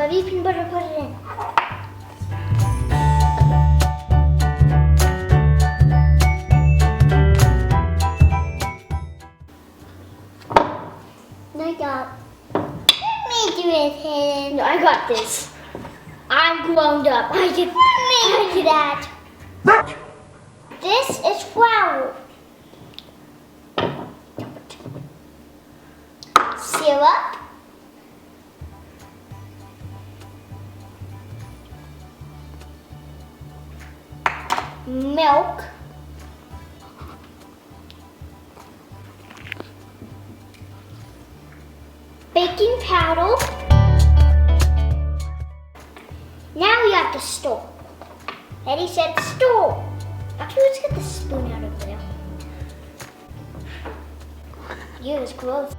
Heavy peanut butter, put it in. I got. Let me do it. No, I got this. I'm grown up. I can do that. This is flour. Syrup. Milk. Baking powder. Now we have to store. Eddie said store. Actually, let's get the spoon out of there. Ew, it's gross.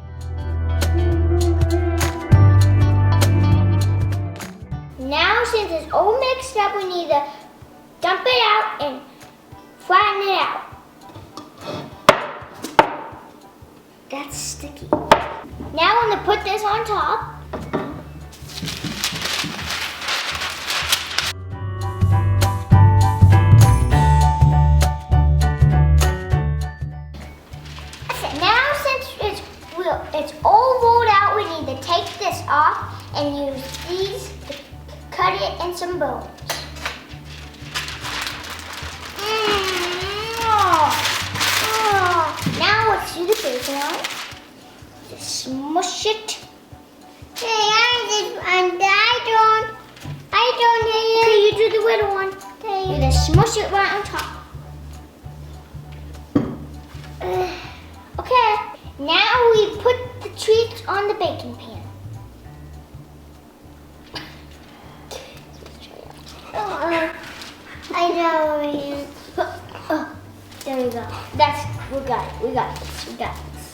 Now, since it's all mixed up, we need to dump it out and flatten it out. That's sticky. Now I'm going to put this on top. Now since it's all rolled out, we need to take this off and use these to cut it in some bones. Now let's do the bacon on. Just smush it. Hey, I don't need it. Okay, you do the little one. Okay. You just smush it right on top. Okay, now we put the treats on the baking pan. I know. There we go. We got this.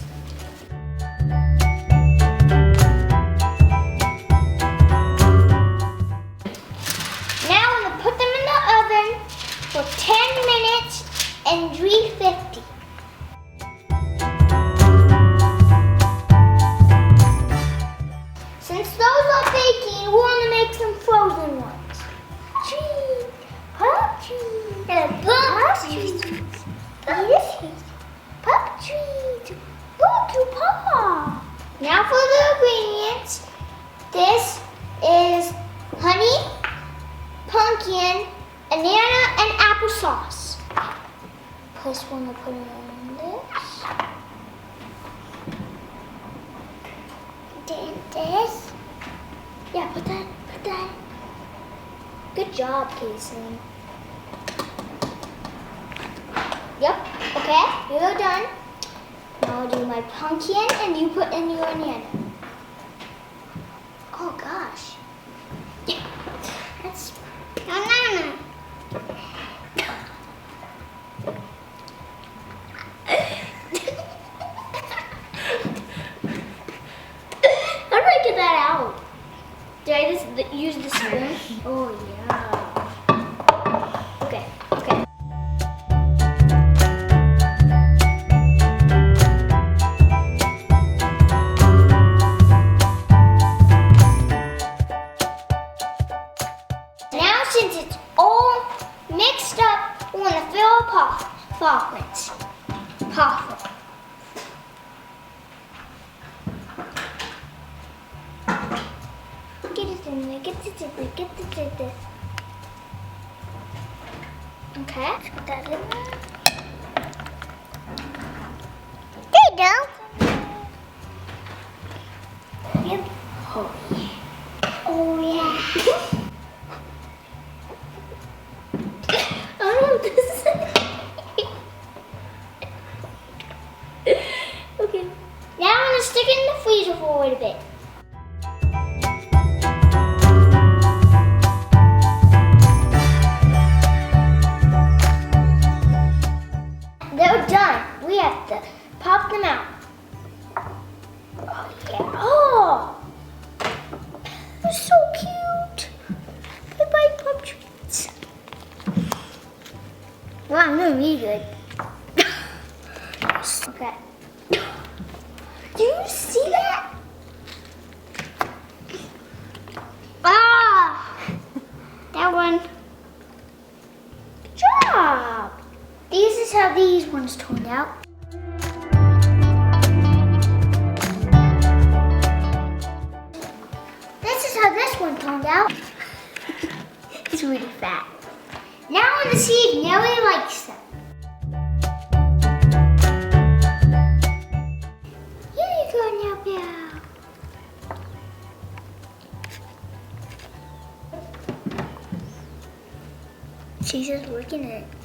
Now I'm gonna put them in the oven for 10 minutes and 350. Since those are baking, we want to make some frozen ones. Cheese, pup cheese, pup cheese. Pup cheese. Look, you pop. Now for the ingredients. This is honey, pumpkin, banana, and applesauce. First one to put in this. Then this. Yeah, put that. Good job, Casey. Yep, okay, you're done. Now I'll do my pumpkin and you put in your banana. Oh gosh. That's banana. How did I get that out? Did I just use the spoon? Oh yeah. Okay. Now since it's all mixed up, we're going to fill our poppins. Get it in there, get it in there. Okay, put that in there. There you go. Yep. Oh yeah. Okay. Now I'm going to stick it in the freezer for a little bit. They're done. We have to pop them out. Oh yeah. Oh! They're so cute. They like pop treats. Wow, I'm doing really good. Okay. Do you see that? Ah! That one. Good job. This is how these ones turned out. This is how this one turned out. It's really fat. Now I want to see if Nelly likes them. Here you go, Nelly. She's just looking at it.